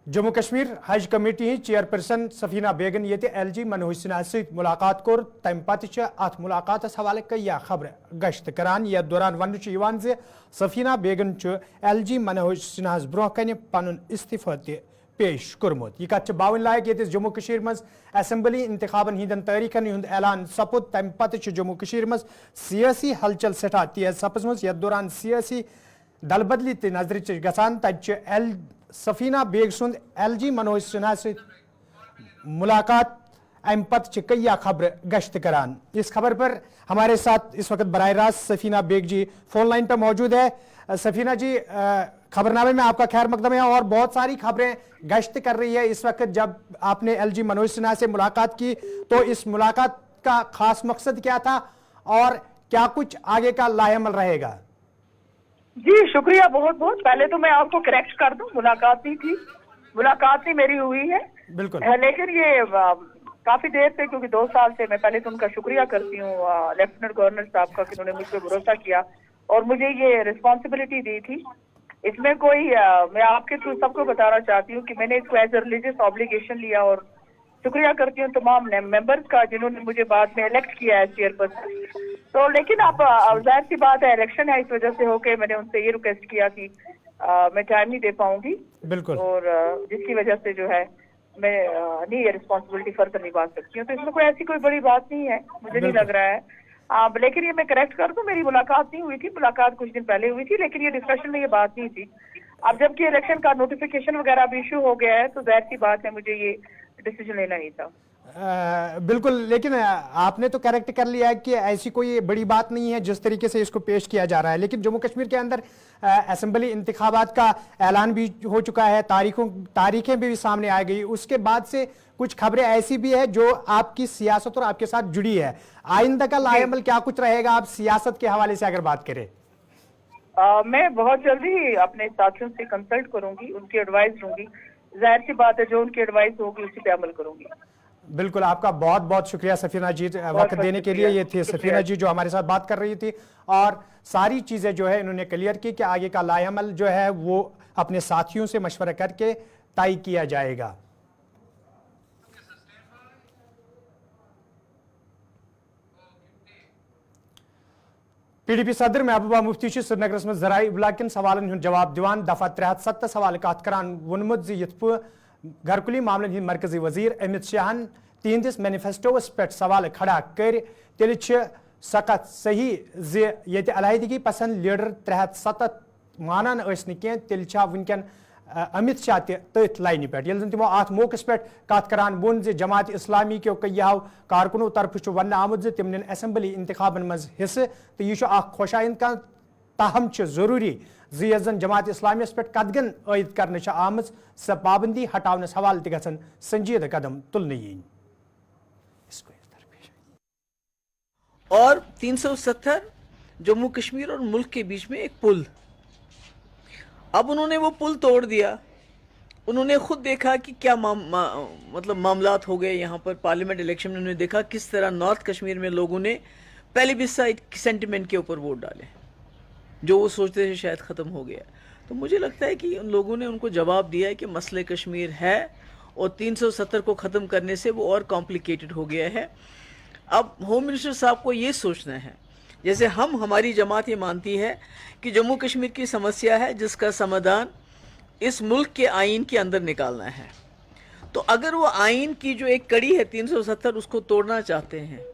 जम्मू कश्मीर हज committee chairperson Safina बेगन ये LG मनोज सिन्हा सहित मुलाकात कोर तम पत अत मुलाकात हवाले कई खबर गश्त करान यथ दौरान वन सफीना बेगन LG मनोज सिन्हा ब्रोह कन पन इस्तीफा पेश कोर्मुत यह कत बावन लायक ये जम्मू कश्मीर मज असम्बली इंतखाबन हिंदन तारीखन हुंद ऐलान सपुद तम पत जम्मू कश्मीर मज सियासी हलचल सठा तेज सपजम यथ दौरान सियासी दल बदली त नजर गसान तत सफीना बेग सुंद LG मनोज सिन्हा से मुलाकात अम पत कई खबर गश्त करान। इस खबर पर हमारे साथ इस वक्त बराह रास्त सफीना बेग जी फोन लाइन पर मौजूद है। सफीना जी, खबरनामे में आपका खैर मकदम है और बहुत सारी खबरें गश्त कर रही है इस वक्त। जब आपने LG मनोज सिन्हा से मुलाकात की तो इस मुलाकात का खास मकसद क्या था और क्या कुछ आगे का लाहेअमल रहेगा? जी शुक्रिया बहुत बहुत। पहले तो मैं आपको करेक्ट कर दूं, मुलाकात नहीं थी, मुलाकात नहीं मेरी हुई है बिल्कुल। लेकिन ये काफी देर से, क्योंकि 2 साल से, मैं पहले तो उनका शुक्रिया करती हूँ लेफ्टिनेंट गवर्नर साहब का कि उन्होंने मुझ पर भरोसा किया और मुझे ये रिस्पॉन्सिबिलिटी दी थी। इसमें कोई मैं आपके थ्रू सबको बताना चाहती हूँ कि मैंने इसको एज ए रिलीजियस ऑब्लिगेशन लिया और शुक्रिया करती हूँ तमाम मेंबर्स का जिन्होंने मुझे बाद में इलेक्ट किया है चेयरपर्सन। तो लेकिन आप जाहिर सी बात है, इलेक्शन है, इस वजह से होके मैंने उनसे ये रिक्वेस्ट किया कि मैं टाइम नहीं दे पाऊंगी बिल्कुल, और जिसकी वजह से जो है मैं नहीं ये रिस्पॉन्सिबिलिटी फर्दर निभा सकती हूँ। तो इसमें कोई ऐसी कोई बड़ी बात नहीं है, मुझे नहीं लग रहा है। लेकिन ये मैं करेक्ट कर दूं, मेरी मुलाकात नहीं हुई थी, मुलाकात कुछ दिन पहले हुई थी, लेकिन ये डिस्कशन में ये बात नहीं थी। अब जबकि इलेक्शन का नोटिफिकेशन वगैरह भी इशू हो गया है तो जाहिर सी बात है मुझे ये डिसीजन लेना नहीं था। बिल्कुल, लेकिन आपने तो करेक्ट कर लिया है कि ऐसी कोई बड़ी बात नहीं है जिस तरीके से इसको पेश किया जा रहा है। लेकिन जम्मू कश्मीर के अंदर असेंबली इंतखाबात का ऐलान भी हो चुका है, तारीखें भी सामने आ गई। उसके बाद से कुछ खबरें ऐसी भी है जो आपकी सियासत और आपके साथ जुड़ी है। आइंदा का लाएअमल क्या कुछ रहेगा, आप सियासत के हवाले से अगर बात करें? मैं बहुत जल्दी अपने साथियों से कंसल्ट करूंगी, उनकी एडवाइस लूंगी। जाहिर सी बात है जो उनकी एडवाइस होगी उसी पे अमल करूंगी। बिल्कुल, आपका बहुत बहुत शुक्रिया सफीना जी वक्त देने के लिए। ये थी सफीना जी जो हमारे साथ बात कर रही थी और सारी चीज़ें जो है इन्होंने क्लियर की कि आगे का लाएअमल जो है वो अपने साथियों से मशवरा करके तय किया जाएगा। PDP सदर महबूबा मुफ्ती श्रीनगरस में ज़राई इब्लाग सवालन हुंद जवाब दिवान दफा 73 सवाल कत करान वोनमुत ज घरकुली मामलन हिंद मरकजी वजीर अमित शाहन तिहंदिस मैनिफेस्टोस पे सवाल खड़ा कर तेल सकत सही ये अलहदगी पसंद लीडर 73 मानान कह तेल वनकन अमित शाह तथ लाइन पे जन तमो अत मौके पे कत करान वोन जमात इस्लामी के कईयाव कारकुनों तरफ वन आमुत तम निन असेंबली इंतखाबन मज हिस्से तो यह खुशाइंद का ताहम जरूरी जन जमात इस्लामियस पे कदगन आयद कर आम स पाबंदी हटावनस हवाल तन संजीदा कदम तुलने यीन। और 370 जम्मू कश्मीर और मुल्क के बीच में एक पुल, अब उन्होंने वो पुल तोड़ दिया। उन्होंने खुद देखा कि क्या मतलब मामलात हो गए यहाँ पर। पार्लियामेंट इलेक्शन में उन्होंने देखा किस तरह नॉर्थ कश्मीर में लोगों ने प्लेबिसाइट सेंटिमेंट के ऊपर वोट डाले, जो वो सोचते थे शायद ख़त्म हो गया। तो मुझे लगता है कि उन लोगों ने उनको जवाब दिया है कि मसले कश्मीर है और 370 को ख़त्म करने से वो और कॉम्प्लिकेटेड हो गया है। अब होम मिनिस्टर साहब को ये सोचना है, जैसे हमारी जमात ये मानती है कि जम्मू कश्मीर की समस्या है जिसका समाधान इस मुल्क के आइन के अंदर निकालना है। तो अगर वो आइन की जो एक कड़ी है 370 उसको तोड़ना चाहते हैं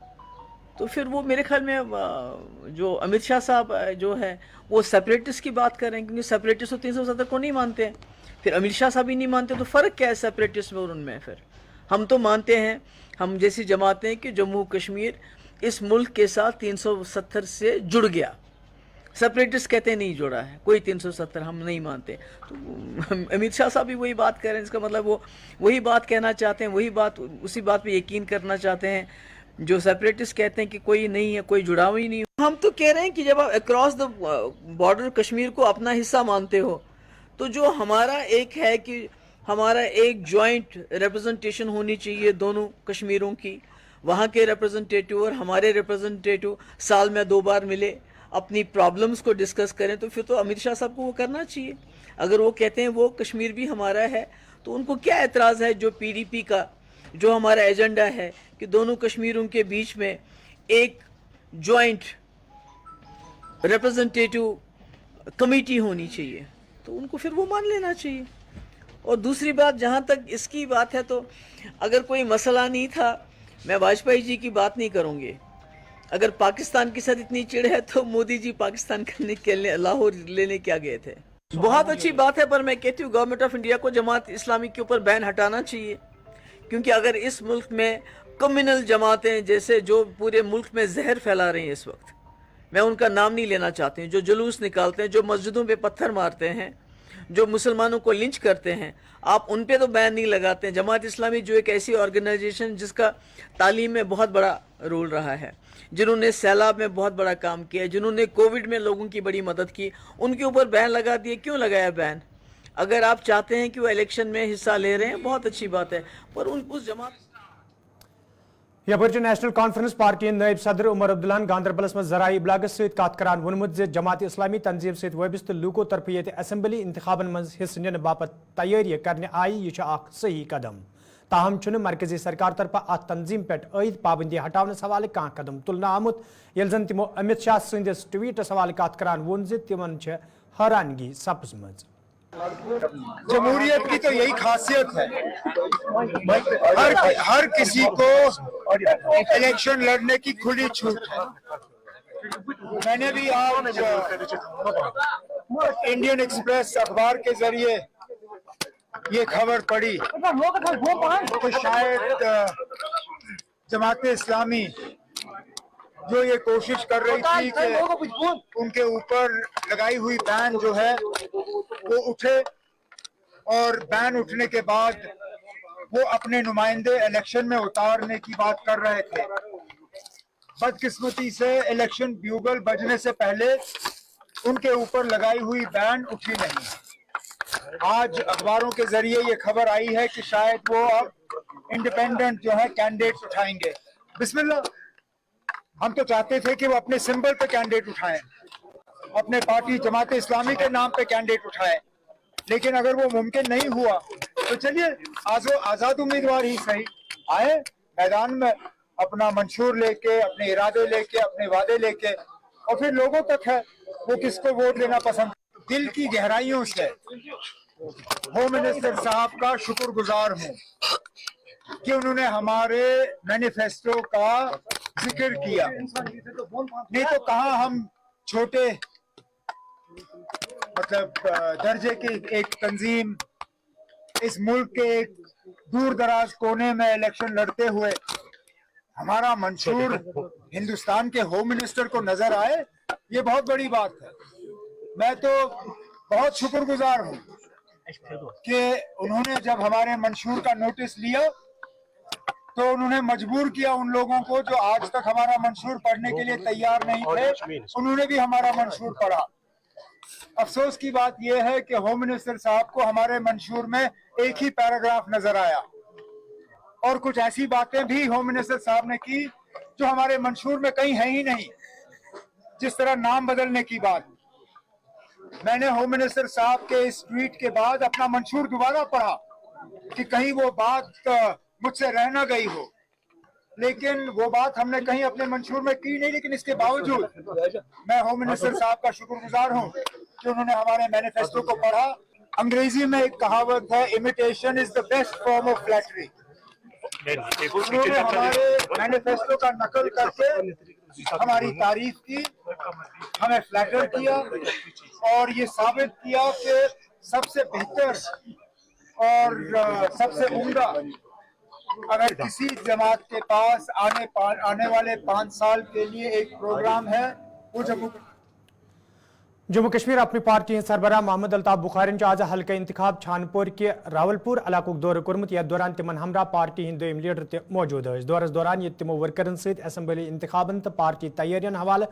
तो फिर वो मेरे ख्याल में जो अमित शाह साहब जो है वो सेपरेटिस्ट की बात कर रहे हैं, क्योंकि सेपरेटिस्ट तो 370 को नहीं मानते हैं। फिर अमित शाह साहब ही नहीं मानते, तो फ़र्क क्या है सेपरेटिस्ट में और उनमें? फिर हम तो मानते हैं, हम जैसी जमातें हैं कि जम्मू कश्मीर इस मुल्क के साथ 370 से जुड़ गया। सेपरेटिस्ट कहते हैं नहीं जुड़ा है, कोई 370 हम नहीं मानते। तो अमित शाह साहब भी वही बात कह रहे हैं, इसका मतलब वो वही बात कहना चाहते हैं, वही बात, उसी बात पे यकीन करना चाहते हैं जो सेपरेटिस्ट कहते हैं कि कोई नहीं है, कोई जुड़ाव ही नहीं। हम तो कह रहे हैं कि जब आप अक्रॉस द बॉर्डर कश्मीर को अपना हिस्सा मानते हो तो जो हमारा एक है कि हमारा एक जॉइंट रिप्रेजेंटेशन होनी चाहिए दोनों कश्मीरों की। वहाँ के रिप्रेजेंटेटिव और हमारे रिप्रेजेंटेटिव साल में 2 बार मिले, अपनी प्रॉब्लम्स को डिस्कस करें, तो फिर तो अमित शाह साहब को वो करना चाहिए। اگر وہ کہتے ہیں وہ کشمیر بھی ہمارا ہے تو ان کو کیا اعتراض ہے جو پی ڈی پی کا جو ہمارا ایجنڈا ہے کہ دونوں کشمیروں کے بیچ میں ایک جوائنٹ ریپرزنٹیٹو کمیٹی ہونی چاہیے، تو ان کو پھر وہ مان لینا چاہیے۔ اور دوسری بات جہاں تک اس کی بات ہے تو اگر کوئی مسئلہ نہیں تھا میں واجپئی جی کی بات نہیں کروں گی، اگر پاکستان کے ساتھ اتنی چڑ ہے تو مودی جی پاکستان کرنے کے لیے لاہور لینے کیا گئے تھے؟ بہت اچھی بات ہے، پر میں کہتی ہوں گورنمنٹ آف انڈیا کو جماعت اسلامی کے اوپر بین ہٹانا چاہیے، کیونکہ اگر اس ملک میں کمیونل جماعتیں جیسے جو پورے ملک میں زہر پھیلا رہی ہیں اس وقت، میں ان کا نام نہیں لینا چاہتی ہوں، جو جلوس نکالتے ہیں، جو مسجدوں پہ پتھر مارتے ہیں، جو مسلمانوں کو لنچ کرتے ہیں، آپ ان پہ تو بین نہیں لگاتے ہیں۔ جماعت اسلامی جو ایک ایسی آرگنائزیشن جس کا تعلیم میں بہت بڑا رول رہا ہے، جنہوں نے سیلاب میں بہت بڑا کام کیا، جنہوں نے کووڈ میں لوگوں کی بڑی مدد کی، ان کے اوپر بین لگا دیے۔ کیوں لگایا بین؟ اگر آپ چاہتے ہیں کہ وہ الیکشن میں حصہ لے رہے ہیں بہت اچھی بات ہے، پر اس جماعت یپر نیشنل کانفرنس پارٹی نائب صدر عمر عبداللہ گاندربلس من ذرائع ابلاغس ست کت کران وونمت زِ جماعت اسلامی تنظیم ست وابستہ لوکو طرف یہ اسمبلی انتخابن من حصہ نن باپت تیاری کرنے آئی یہ اخ صحیح قدم، تاہم چھن مرکزی سرکار طرف ات تنظیم پہ عائد پابندی ہٹاونس حوالہ کان قدم تلنہ آمت، یل زن تمو امت شاہ سندس ٹویٹس حوالہ کت کران وون زِ تمن چھ حیرانگی سپزمژ۔ جمہوریت کی تو یہی خاصیت ہے، ہر کسی کو الیکشن لڑنے کی کھلی چھوٹ ہے۔ میں نے بھی آج انڈین ایکسپریس اخبار کے ذریعے یہ خبر پڑھی کہ شاید جماعت اسلامی جو یہ کوشش کر رہی تھی کہ ان کے اوپر لگائی ہوئی بین جو ہے وہ اٹھے، اور بین اٹھنے کے بعد وہ اپنے نمائندے الیکشن میں اتارنے کی بات کر رہے تھے۔ بدقسمتی سے الیکشن بیوگل بجنے سے پہلے ان کے اوپر لگائی ہوئی بین اٹھی نہیں۔ آج اخباروں کے ذریعے یہ خبر آئی ہے کہ شاید وہ اب انڈیپینڈنٹ جو ہے کینڈیڈیٹ اٹھائیں گے۔ بسم اللہ، ہم تو چاہتے تھے کہ وہ اپنے سمبل پہ کینڈیڈیٹ اٹھائیں، اپنے پارٹی جماعت اسلامی کے نام پہ کینڈیڈیٹ اٹھائیں، لیکن اگر وہ ممکن نہیں ہوا تو چلیے آزاد امیدوار ہی صحیح آئے میدان میں، اپنا منشور لے کے، اپنے ارادے لے کے، اپنے وعدے لے کے، اور پھر لوگوں تک ہے وہ کس کو ووٹ دینا پسند۔ دل کی گہرائیوں سے ہوم منسٹر صاحب کا شکر گزار ہوں کہ انہوں نے ہمارے مینیفیسٹو کا ذکر کیا، نہیں تو کہاں ہم چھوٹے مطلب درجے کی ایک تنظیم اس ملک کے ایک دور دراز کونے میں الیکشن لڑتے ہوئے ہمارا منشور ہندوستان کے ہوم منسٹر کو نظر آئے، یہ بہت بڑی بات ہے۔ میں تو بہت شکر گزار ہوں کہ انہوں نے جب ہمارے منشور کا نوٹس لیا تو انہوں نے مجبور کیا ان لوگوں کو جو آج تک ہمارا منشور پڑھنے کے لیے تیار نہیں تھے، انہوں نے بھی ہمارا منشور پڑھا۔ افسوس کی بات یہ ہے کہ ہوم منسٹر صاحب کو ہمارے منشور میں ایک ہی پیراگراف نظر آیا، اور کچھ ایسی باتیں بھی ہوم منسٹر صاحب نے کی جو ہمارے منشور میں کہیں ہے ہی نہیں، جس طرح نام بدلنے کی بات۔ میں نے ہوم منسٹر صاحب کے اس ٹویٹ کے بعد اپنا منشور دوبارہ پڑھا کہ کہیں وہ بات مجھ سے رہ نہ گئی ہو، لیکن وہ بات ہم نے کہیں اپنے منشور میں کی نہیں، لیکن اس کے باوجود میں ہوم منسٹر صاحب کا شکر گزار ہوں کہ انہوں نے ہمارے مینیفیسٹو کو پڑھا۔ انگریزی میں ایک کہاوت ہے، imitation is the best form of flattery. انہوں نے ہمارے مینیفیسٹو کا نقل کر کے ہماری تعریف کی، ہمیں فلیٹر کیا، اور یہ ثابت کیا کہ سب سے بہتر اور سب سے عمدہ اگر کسی جماعت کے پاس آنے والے 5 سال کے لیے ایک پروگرام ہے وہ جموں کشمیر اپنی پارٹی سربراہ محمد الطاف بخارین آز حلقہ انتخاب چھانپور کے راولپور علاقہ دورہ کورمت، یتھ دوران تمن ہمراہ پارٹی ہند دویم لیڈر تہ موجود ٲسۍ۔ دورس دوران یہ تمو ورکرن ست اسمبلی انتخابن تو پارٹی تیارین حوالہ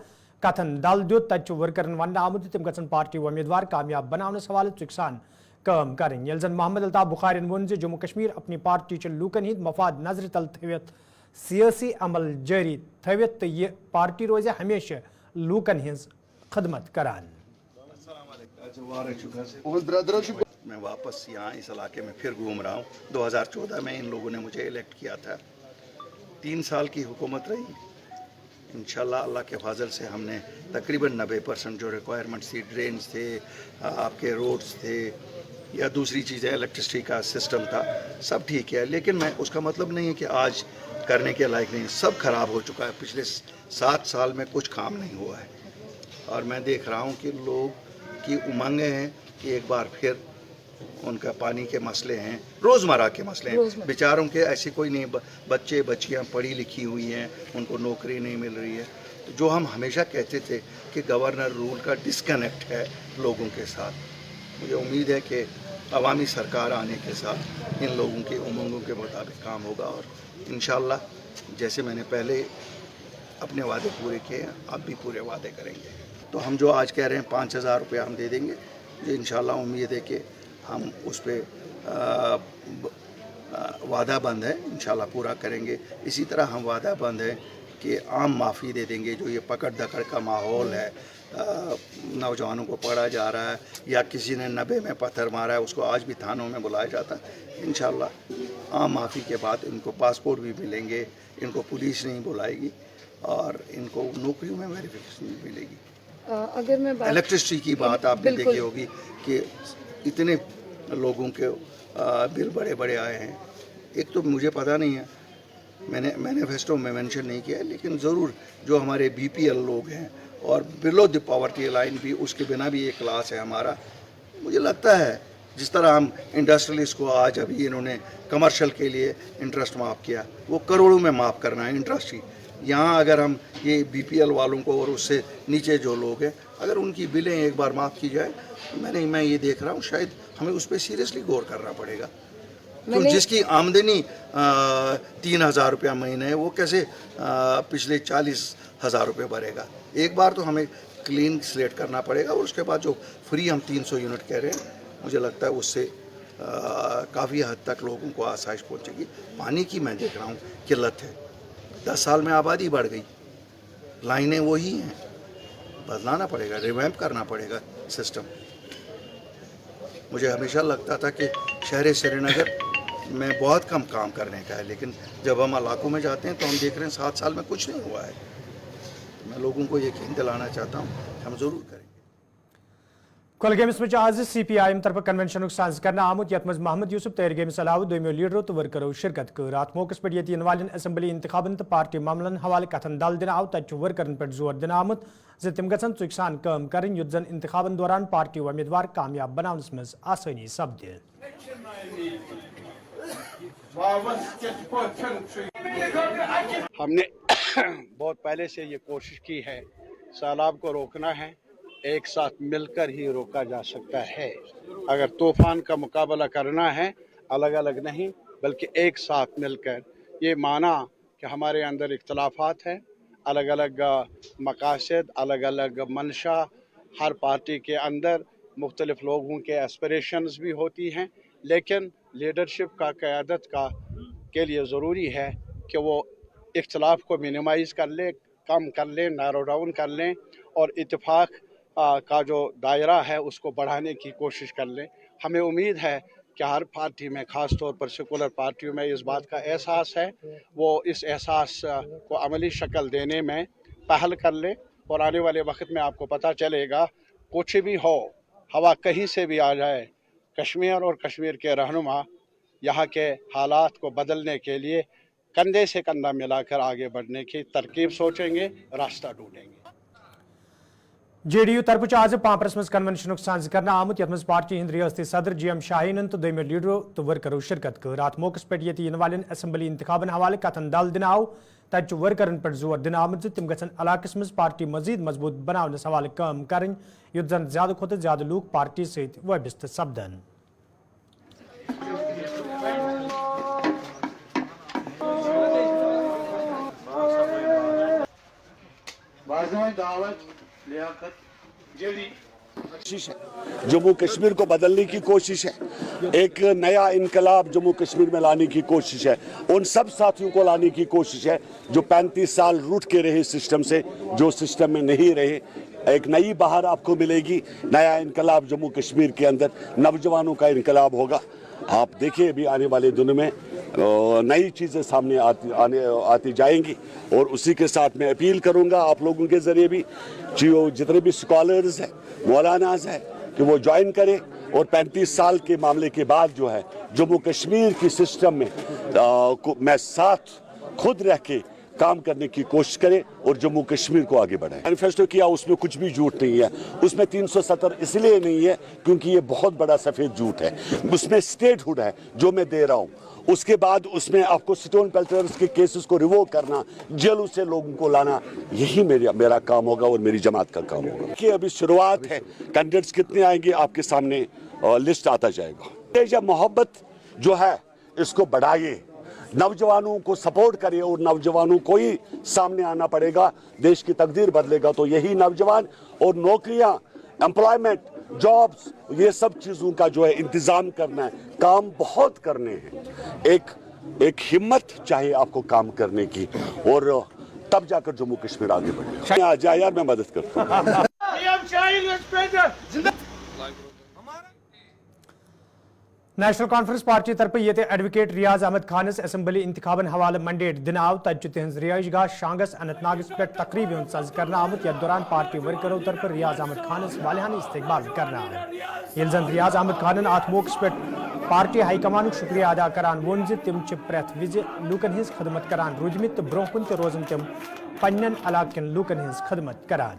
کتھن دل دیت، تتہ ورکرن ون آمت تم گژھن پارٹی امیدوار کامیاب بناونس حوالہ ژُکۍ سان کٲم کرٕنۍ، ییٚلہِ زن محمد الطاف بخارین ووٚن زِ جموں کشمیر اپنی پارٹی چھ لوکن ہند مفاد نظر تل تھوِتھ سیاسی عمل جاری تھوِتھ تہٕ یہ پارٹی روزِ ہمیشہ لوکن ہنز خدمت کران۔ मैं वापस यहाँ इस इलाके में फिर घूम रहा हूँ। 2014 में इन लोगों ने मुझे इलेक्ट किया था, 3 साल की हुकूमत रही। इंशाल्लाह अल्लाह के फजल से हमने तकरीबन 90% जो रिक्वायरमेंट्स थी, ड्रेन्स थे, आपके रोड्स थे या दूसरी चीज़ें, इलेक्ट्रिसिटी का सिस्टम था, सब ठीक है। लेकिन मैं उसका मतलब नहीं है कि आज करने के लायक नहीं, सब खराब हो चुका है। पिछले 7 साल में कुछ काम नहीं हुआ है और मैं देख रहा हूँ कि लोग की उमंगें हैं कि एक बार फिर उनका पानी के मसले हैं, रोज़मर्रा के मसले हैं। बेचारों के ऐसे कोई नहीं, बच्चे बच्चियां पढ़ी लिखी हुई हैं, उनको नौकरी नहीं मिल रही है। तो जो हम हमेशा कहते थे कि गवर्नर रूल का डिस्कनेक्ट है लोगों के साथ, मुझे उम्मीद है कि अवामी सरकार आने के साथ इन लोगों की उमंगों के मुताबिक काम होगा और इंशाअल्लाह जैसे मैंने पहले अपने वादे पूरे किए हैं, अब भी पूरे वादे करेंगे। तो हम जो आज कह रहे हैं 5,000 रुपया हम दे देंगे, जो इंशाअल्लाह उम्मीद है कि हम उस पर वादा बंद है, इंशाल्लाह पूरा करेंगे। इसी तरह हम वादा बंद है कि आम माफ़ी दे देंगे। जो ये पकड़ दकड़ का माहौल है, नौजवानों को पकड़ा जा रहा है या किसी ने 90 में पत्थर मारा है, उसको आज भी थानों में बुलाया जाता है। इंशाल्लाह आम माफ़ी के बाद इनको पासपोर्ट भी मिलेंगे, इनको पुलिस नहीं बुलाएगी और इनको नौकरियों में वेरिफिकेशन भी मिलेगी। अगर मैं इलेक्ट्रिसिटी की बात आपने देखी होगी कि इतने लोगों के बिल बड़े बड़े आए हैं। एक तो मुझे पता नहीं है, मैंने मैनिफेस्टो में मेंशन नहीं किया है, लेकिन ज़रूर जो हमारे बीपीएल लोग हैं और बिलो द पॉवर्टी लाइन भी, उसके बिना भी एक क्लास है हमारा। मुझे लगता है जिस तरह हम इंडस्ट्रियलिस्ट को आज अभी इन्होंने कमर्शियल के लिए इंटरेस्ट माफ़ किया, वो करोड़ों में माफ़ करना है इंडस्ट्री। यहाँ अगर हम ये बीपीएल वालों को और उससे नीचे जो लोग हैं, अगर उनकी बिलें एक बार माफ़ की जाए, मैं ये देख रहा हूँ शायद हमें उस पर सीरियसली गौर करना पड़ेगा। तो जिसकी आमदनी 3,000 रुपया महीने है, वो कैसे पिछले 40,000 रुपये भरेगा? एक बार तो हमें क्लीन स्लेट करना पड़ेगा और उसके बाद जो फ्री हम 300 यूनिट कह रहे हैं, मुझे लगता है उससे काफ़ी हद तक लोगों को आसाइश पहुँचेगी। पानी की मैं देख रहा हूँ किल्लत है, 10 साल में आबादी बढ़ गई, लाइनें वही हैं, बदलाना पड़ेगा, रिवैम्प करना पड़ेगा सिस्टम। मुझे हमेशा लगता था कि शहर श्रीनगर में बहुत कम काम करने का है, लेकिन जब हम इलाकों में जाते हैं तो हम देख रहे हैं 7 साल में कुछ नहीं हुआ है। मैं लोगों को यकीन दिलाना चाहता हूँ, हम ज़रूर करेंगे। कुलगेमस में आज CPIM तरफ कन्वेंशन साज करना आमुत यथ मज मोहम्मद यूसुफ तैयार गेमस अलावा दोमियो लीडरों तो वर्करों शिरकत कर रात मौके पर ये वालन असम्बली इंतखाबन तो पार्टी मामलन हवाले कथन दल दिन आव तक वर्करन पर जोर दिन आमुत जे तिम गसन चुकसान कम करें युद्ध जन इंतखाबन दौरान पार्टी उम्मीदवार कामयाब बनाने में आसानी सपदे। हमने बहुत पहले से ये कोशिश की है, सैलाब को रोकना है, एक साथ मिलकर ही रोका जा सकता है। अगर तूफान का मुकाबला करना है, अलग अलग नहीं बल्कि एक साथ मिलकर, ये माना कि हमारे अंदर इख्तलाफात हैं, अलग अलग मकासद, अलग अलग मंशा, हर पार्टी के अंदर मुख्तलिफ लोगों के एस्पिरेशंस भी होती हैं, लेकिन लीडरशिप का, क़यादत का के लिए ज़रूरी है कि वो इख्तलाफ को मिनिमाइज़ कर ले, कम कर लें, नैरो डाउन कर लें और इत्तेफाक का जो दायरा है उसको बढ़ाने की कोशिश कर लें। हमें उम्मीद है कि हर पार्टी में, ख़ास तौर पर सेकुलर पार्टियों में इस बात का एहसास है, वो इस एहसास को अमली शक्ल देने में पहल कर लें और आने वाले वक्त में आपको पता चलेगा, कुछ भी हो, हवा कहीं से भी आ जाए, कश्मीर और कश्मीर के रहनुमा यहाँ के हालात को बदलने के लिए कंधे से कंधा मिलाकर आगे बढ़ने की तरकीब सोचेंगे, रास्ता ढूंढेंगे। JDU तरफ आज पांपरस मज कन्वेंशन साज करना आमुत यथ मज पार्टी हिंद रियासती सदर GM शाहीन तो दोमियो लीडरों तो वर्करों शिरकत कर रात मौके पर ये वालन असम्बली इंतखाबन हवाले कथन दल दिन आव तक वर्करन पर जोर दिन आमुत तम गसन इलाकस मज पार्टी मजीद मजबूत बनाने हवाले काम करें युद्ध जन ज्यादा खुद ज्यादा लोग पार्टी सहित वाबस्त सपदन। जम्मू कश्मीर को बदलने की कोशिश है, एक नया इनकलाब जम्मू कश्मीर में लाने की कोशिश है, उन सब साथियों को लाने की कोशिश है जो 35 साल रूठ के रहे सिस्टम से, जो सिस्टम में नहीं रहे। एक नई बहार आपको मिलेगी, नया इनकलाब जम्मू कश्मीर के अंदर, नौजवानों का इनकलाब होगा। आप देखिए अभी आने वाले दिनों में नई चीज़ें सामने आती जाएंगी। और उसी के साथ मैं अपील करूंगा आप लोगों के ज़रिए भी, जितने भी स्कॉलर्स हैं, मौलानाज हैं, कि वो ज्वाइन करें और 35 साल के मामले के बाद जो है जम्मू कश्मीर की सिस्टम में मैं साथ खुद रह के काम करने की कोशिश करें और जम्मू कश्मीर को आगे बढ़ाएं। मैनिफेस्टो किया उसमें कुछ भी झूठ नहीं है, उसमें 370 इसलिए नहीं है क्योंकि ये बहुत बड़ा सफ़ेद झूठ है। उसमें स्टेटहुड है जो मैं दे रहा हूँ, उसके बाद उसमें आपको स्टोन पेल्टर्स के केसेस को रिवोक करना, जेलों से लोगों को लाना, यही मेरा काम होगा और मेरी जमात का काम होगा। कि अभी शुरुआत है, कैंडिडेट्स कितने आएंगे आपके सामने लिस्ट आता जाएगा। ये मोहब्बत जो है इसको बढ़ाइए, नौजवानों को सपोर्ट करिए और नौजवानों को ही सामने आना पड़ेगा। देश की तकदीर बदलेगा तो यही नौजवान, और नौकरियां, एम्प्लॉयमेंट, जॉब्स, ये सब चीज़ों का जो है इंतज़ाम करना है, काम बहुत करने हैं। एक हिम्मत चाहिए आपको काम करने की, और तब जाकर जम्मू कश्मीर आगे बढ़ेगा। आ जाए यार, मैं मदद करता हूँ। नेशनल कॉन्फ्रेंस पार्टी तरफ ये एडवोकेट रियाज अहमद खानस असेंबली इंतखाबन हवाले मंडेट दिन आव तज तिहज रिहाइश गाह शांगस अनंतनाग पे तकरीब सज कर आमुत। यथ दौरान पार्टी वर्करों तरफ रियाज अहमद खानस वालिहान इस्तकबाल कर आव। यह रियाज अहमद खानन अत मौके पे पार्टी हाईकमान शुक्रिया अदा करान वोन तिम प्रेथ विज लूकन हिंस खदमत करान रूदमित तो ब्रोह कुन रोजन तिम पन्न इलाकन लूकन हिंस खदमत करान।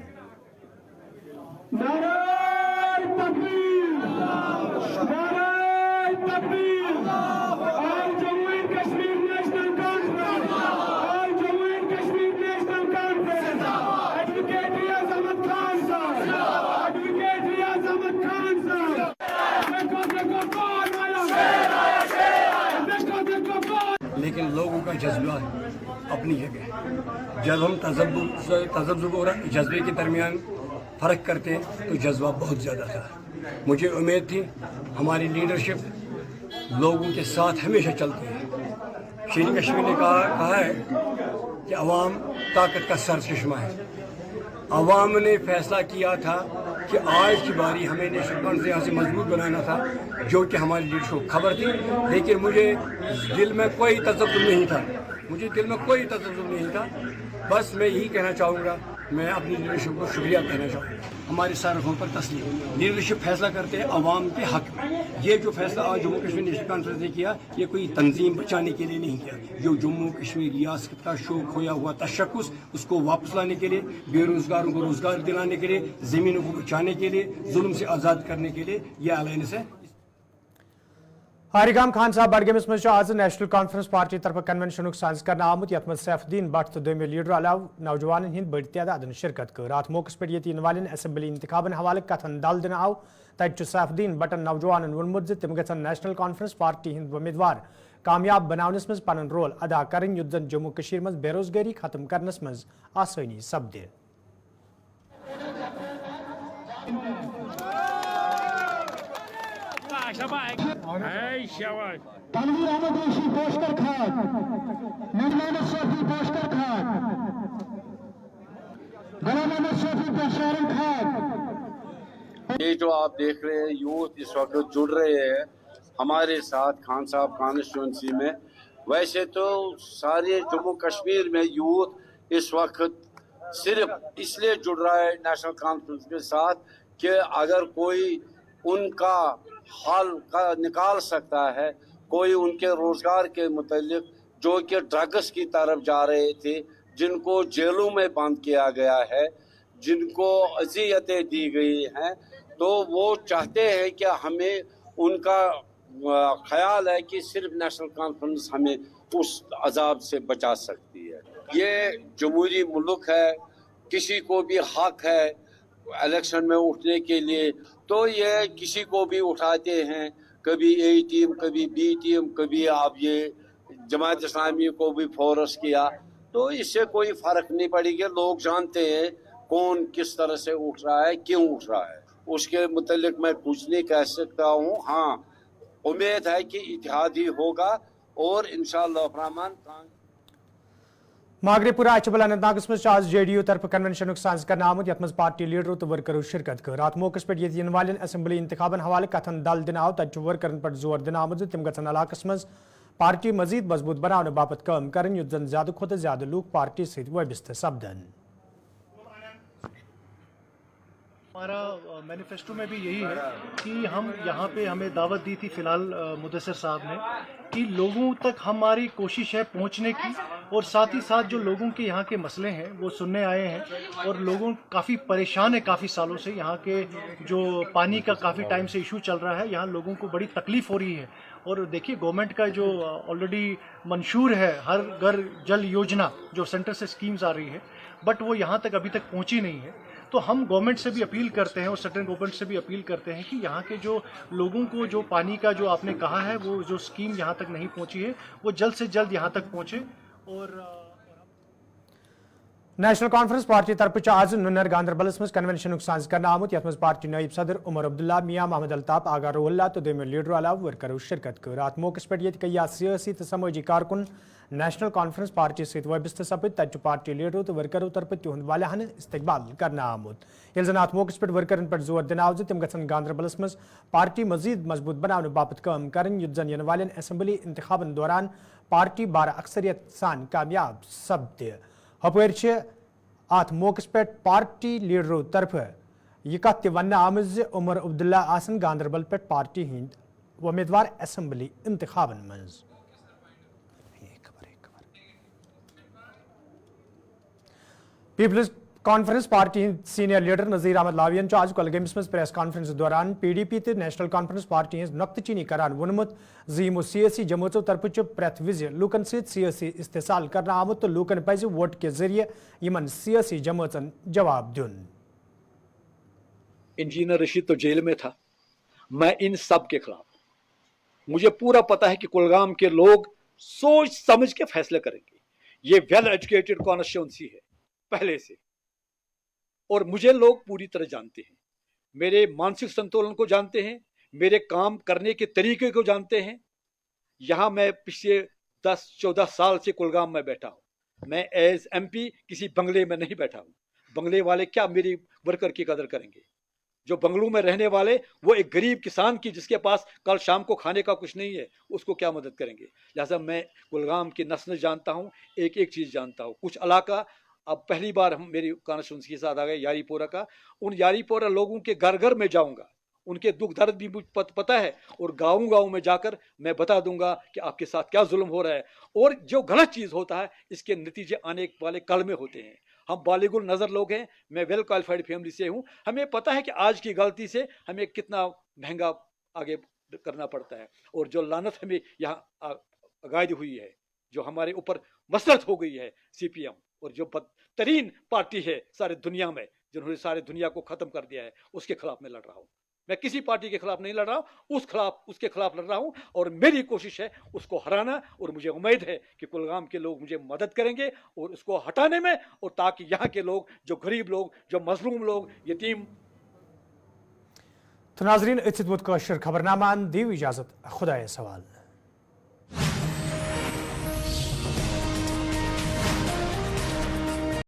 लेकिन लोगों का जज्बा अपनी जगह। जब हम तजब्जुब और जज्बे के दरमियान फ़र्क करते हैं तो जज्बा बहुत ज़्यादा था। मुझे उम्मीद थी हमारी लीडरशिप लोगों के साथ हमेशा चलती है। शेर कश्मीर ने कहा है कि अवाम ताकत का सरचश्मा है। अवाम ने फैसला किया था कि आज की बारी हमें नेशनल कॉन्फ्रेंस यहाँ से मजबूत बनाना था, जो कि हमारी लीडरशिप को खबर थी। लेकिन मुझे दिल में कोई तसव्वुर नहीं था, बस मैं यही कहना चाहूँगा, मैं अपनी लीडरशिप को शुक्रिया कहना चाहूँगा। हमारे सारफों पर तस्लीम लीडरशिप फैसला करते हैं अवाम के हक में। ये जो फैसला आज जम्मू कश्मीर नेशनल कॉन्फ्रेंस ने किया, ये कोई तंजीम बचाने के लिए नहीं किया। जो जम्मू कश्मीर रियासत का शौक खोया हुआ तशक्कुस, उसको वापस लाने के लिए, बेरोजगारों को रोजगार दिलाने के लिए, ज़मीनों को बचाने के लिए, जुल्म से आज़ाद करने के लिए यह अलायंस है। हारिगाम खान साहब बडगमस मज आज नेशनल कॉन्फ्रेंस पार्टी तरफ कन्वेंशन सज कर आमुत। यथ सैफुद्दीन भट्ट तो दोमे लीडर अलाव नौजवान हंद बड़ तादाद शिरकत कर। अत मौके पे इन वाले असेंबली इंतखाबन हवाले कथन दल दिन आव। तत सैफुद्दीन भट्टन नौजवान वोनमुत तिम गन नेशनल कॉन्फ्रेंस पार्टी हंद उम्मीदवार कामयाब बनावनस मज पन रोल अदा करें, युद्ध जन जम्मू कश्मीर मज बेरोजगारी खत्म करनस मज आसानी सपदे। तनवीर अहमद ऋषि पोस्टर खान, नजमान शफी पोस्टर खान, गुलाम अहमद शफी पेशारन खान। ये जो आप देख रहे हैं यूथ इस वक्त जुड़ रहे हैं हमारे साथ खान साहब कॉन्स्टिट्यूंसी में। वैसे तो सारे जम्मू कश्मीर में यूथ इस वक्त सिर्फ इसलिए जुड़ रहा है नेशनल कॉन्फ्रेंस के साथ कि अगर कोई उनका हाल का निकाल सकता है, कोई उनके रोजगार के मुतालिक जो कि ड्रग्स की तरफ जा रहे थे, जिनको जेलों में बंद किया गया है, जिनको अज़ियतें दी गई हैं, तो वो चाहते हैं कि हमें उनका ख्याल है कि सिर्फ नेशनल कॉन्फ्रेंस हमें उस अजाब से बचा सकती है। ये जमहूरी मुल्क है, किसी को भी हक है इलेक्शन में उठने के लिए, तो ये किसी को भी उठाते हैं, कभी ए टीम, कभी बी टीम, कभी आप ये जमात इस्लामी को भी फोर्स किया, तो इससे कोई फर्क नहीं पड़ेगा। लोग जानते हैं कौन किस तरह से उठ रहा है, क्यों उठ रहा है। उसके मुतालिक मैं कुछ नहीं कह सकता हूँ। हाँ, उम्मीद है कि इत्तेहाद ही होगा और इंशाअल्लाह रहमान। मागरेपुरा अचबल अनंतनागस मज आज JDU तरफ कन्वेंशन साज कर आमुत यथ मज पार्टी लीडरों तो वर्करों शिरकत कर अत मौके पे इन वाले असम्बली इंतखाबन हवाले कथन दल दिन आव तत वर्करन पर जोर दिन आमुत तम गन इलाकस मज पार्टी मजीद मजबूत बनाने बाबत काम कर युत जन ज्यादा खुद ज्यादा लोग पार्टी सहित वबस्त सपदन। हमारा मैनिफेस्टो में भी यही है कि हम यहाँ पे हमें दावत दी थी फिलहाल मुदस्सिर साहब ने कि लोगों तक हमारी कोशिश है पहुँचने की, और साथ ही साथ जो लोगों के यहाँ के मसले हैं वो सुनने आए हैं। और लोगों काफ़ी परेशान है काफ़ी सालों से, यहाँ के जो पानी का काफ़ी टाइम से इशू चल रहा है, यहाँ लोगों को बड़ी तकलीफ़ हो रही है। और देखिए गवर्नमेंट का जो ऑलरेडी मंशूर है हर घर जल योजना जो सेंटर से स्कीम्स आ रही है, बट वो यहाँ तक अभी तक पहुँची नहीं है। तो हम गवर्नमेंट से भी अपील करते हैं और सेंट्रल गवर्नमेंट से भी अपील करते हैं कि यहाँ के जो लोगों को जो पानी का जो आपने कहा है वो जो स्कीम यहाँ तक नहीं पहुँची है वो जल्द से जल्द यहाँ तक पहुँचे। और नेशनल कॉन्फ्रेंस पार्टी तरफ आज नुनर गांधरबलस मज कन्वेंशन साज कर आमुत यथ मज पार्टी नायब सदर उमर अब्दुल्ला, मियां मोहम्मद अल्ताफ, आगा रोहल्ला तो दोम लीडर अलाव वर्करों शिरकत कर अत मौके पे कई सियासी तो समाजी कारकुन नेशनल कॉन्फ्रेंस पार्टी सहित वबस्त सपद तत पार्टी लीडरों तो वर्करों तरफ तिहद वालहन इस्तकबाल कर आमुत ये जन अत मौके पे वर्करन पर जोर दिन आव तम गन गांधरबलस मज पार्टी मजीद मजबूत बनाने बाबत काम कर युत जन इन वाले असम्बली इंतखाबन दौरान पार्टी बार अक्सरियत सान कामयाब सपद। हपर अत मौके पे पार्टी लीडरों तरफ यह कत वन आमज उमर अब्दुल्ला आसन गांधरबल पे पार्टी हिंद उम्मीदवार असम्बली इंतखाबन मज। People's Conference party senior leader Nazir Ahmad लावियन आज कुलगमस मज प्रेस कॉन्फ्रेंस दौरान PDP तो नेशनल कॉन्फ्रेंस पार्टी हज नुक्तचीनी करान वोनमुत यमो सियासी जमातों तरफ प्रेथ विज लूकन सहित सियासी इस्तेसाल कर आमुत तो लूकन पज वोट के जरिए इन सियासी जमातन जवाब दुन। इंजीनियर रशीद तो जेल में था, मैं इन सब के खिलाफ, मुझे पूरा पता है कि कुलगाम के लोग सोच समझ के फैसले करेंगे। ये वेल एजुकेटेड कॉन्स्टिट्यूंसी है पहले से, और मुझे लोग पूरी तरह जानते हैं, मेरे मानसिक संतुलन को जानते हैं, मेरे काम करने के तरीके को जानते हैं। यहाँ मैं पिछले 10-14 साल से कुलगाम में बैठा हूँ। मैं एज MP किसी बंगले में नहीं बैठा हूँ। बंगले वाले क्या मेरी वर्कर की कदर करेंगे? जो बंगलों में रहने वाले वो एक गरीब किसान की जिसके पास कल शाम को खाने का कुछ नहीं है उसको क्या मदद करेंगे? लिहाजा मैं कुलगाम की नस्ल जानता हूँ, एक एक चीज़ जानता हूँ। कुछ इलाका अब पहली बार हम मेरी कॉन्स्टिट्यूंसी के साथ आ गए यारीपोरा का, उन यारीपोरा लोगों के घर घर में जाऊंगा, उनके दुख दर्द भी मुझे पता है, और गाँव गाँव में जाकर मैं बता दूंगा कि आपके साथ क्या जुल्म हो रहा है और जो गलत चीज़ होता है इसके नतीजे आने वाले कल में होते हैं। हम बालिगुल नज़र लोग हैं, मैं वेल क्वालिफाइड फैमिली से हूँ, हमें पता है कि आज की गलती से हमें कितना महंगा आगे करना पड़ता है, और जो लानत हमें यहाँ गायद हुई है, जो हमारे ऊपर मसलत हो गई है CPM, और जो बदतरीन पार्टी है सारे दुनिया में जिन्होंने सारे दुनिया को ख़त्म कर दिया है, उसके खिलाफ मैं लड़ रहा हूँ। मैं किसी पार्टी के खिलाफ नहीं लड़ रहा हूँ, उसके खिलाफ लड़ रहा हूँ, और मेरी कोशिश है उसको हराना। और मुझे उम्मीद है कि कुलगाम के लोग मुझे मदद करेंगे और उसको हटाने में, और ताकि यहाँ के लोग, जो गरीब लोग, जो मजलूम लोग, यतीम। तो नाजरीन खबरनामा दी इजाज़त, खुदा सवाल।